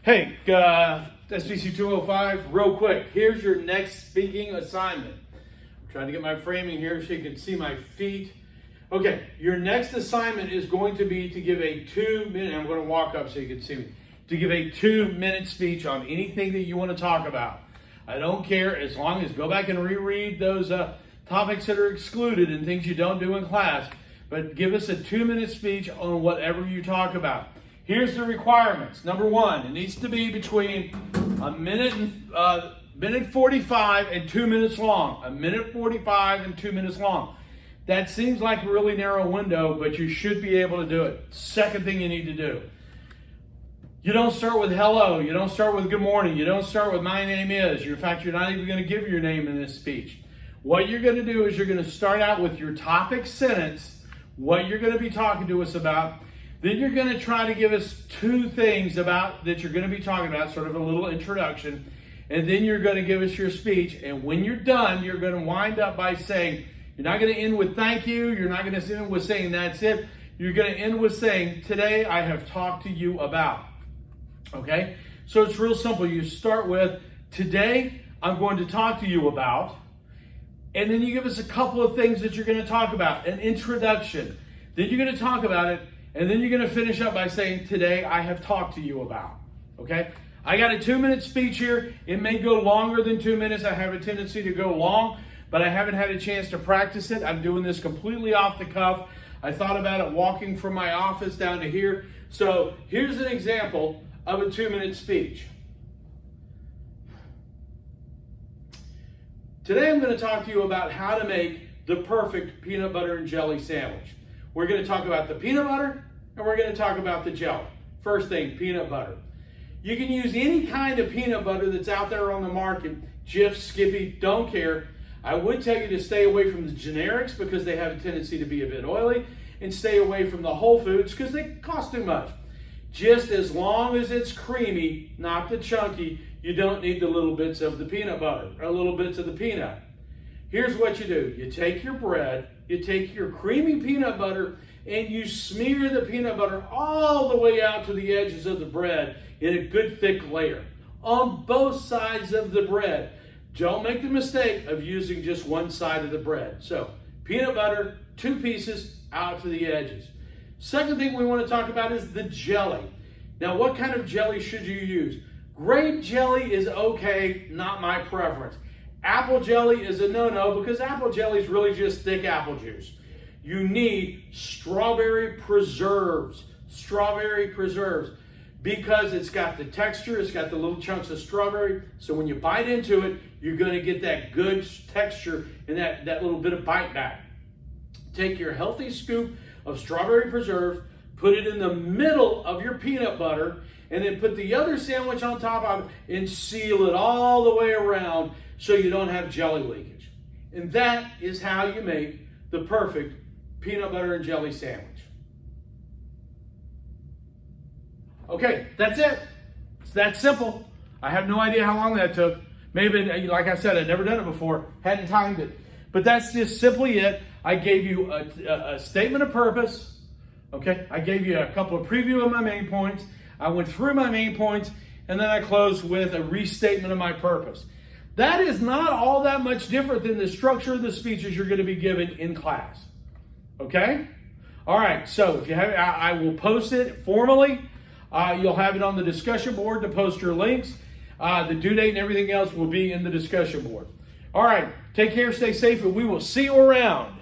Hey, SBC 205, real quick. Here's your next speaking assignment. I'm trying to get my framing here so you can see my feet. Okay, your next assignment is going to be to give a 2-minute, I'm going to walk up so you can see me, to give a 2-minute speech on anything that you want to talk about. I don't care, as long as go back and reread those topics that are excluded and things you don't do in class, but give us a 2-minute speech on whatever you talk about. Here's the requirements. Number one, it needs to be between a minute 45 and 2 minutes long. A minute 45 and 2 minutes long. That seems like a really narrow window, but you should be able to do it. Second thing you need to do. You don't start with hello. You don't start with good morning. You don't start with my name is. In fact, you're not even going to give your name in this speech. What you're going to do is you're going to start out with your topic sentence, what you're going to be talking to us about. Then you're going to try to give us 2 things about that you're going to be talking about, sort of a little introduction. And then you're going to give us your speech. And when you're done, you're going to wind up by saying, you're not going to end with thank you. You're not going to end with saying that's it. You're going to end with saying, today I have talked to you about. Okay? So it's real simple. You start with, today I'm going to talk to you about. And then you give us a couple of things that you're going to talk about. An introduction. Then you're going to talk about it. And then you're going to finish up by saying, today I have talked to you about. Okay? I got a 2-minute speech here. It may go longer than 2 minutes. I have a tendency to go long, but I haven't had a chance to practice it. I'm doing this completely off the cuff. I thought about it walking from my office down to here. So here's an example of a 2-minute speech. Today I'm going to talk to you about how to make the perfect peanut butter and jelly sandwich. We're going to talk about the peanut butter and we're going to talk about the jelly. First thing, peanut butter. You can use any kind of peanut butter that's out there on the market. Jif, Skippy, don't care. I would tell you to stay away from the generics because they have a tendency to be a bit oily, and stay away from the Whole Foods because they cost too much. Just as long as it's creamy, not the chunky, you don't need the little bits of the peanut butter or little bits of the peanut. Here's what you do. You take your bread, you take your creamy peanut butter, and you smear the peanut butter all the way out to the edges of the bread in a good thick layer on both sides of the bread. Don't make the mistake of using just one side of the bread. So, peanut butter, 2 pieces out to the edges. Second thing we want to talk about is the jelly. Now, what kind of jelly should you use? Grape jelly is okay, not my preference. Apple jelly is a no-no because apple jelly is really just thick apple juice. You need strawberry preserves. Strawberry preserves. Because it's got the texture, it's got the little chunks of strawberry. So when you bite into it, you're going to get that good texture and that little bit of bite back. Take your healthy scoop of strawberry preserves, put it in the middle of your peanut butter, and then put the other sandwich on top of it and seal it all the way around so you don't have jelly leakage. And that is how you make the perfect peanut butter and jelly sandwich. Okay, that's it. It's that simple. I have no idea how long that took. Maybe, like I said, I'd never done it before, hadn't timed it. But that's just simply it. I gave you a statement of purpose. Okay, I gave you a couple of preview of my main points. I went through my main points, and then I closed with a restatement of my purpose. That is not all that much different than the structure of the speeches you're going to be given in class. Okay? All right, so if you have, I will post it formally. You'll have it on the discussion board to post your links. The due date and everything else will be in the discussion board. All right, take care, stay safe, and we will see you around.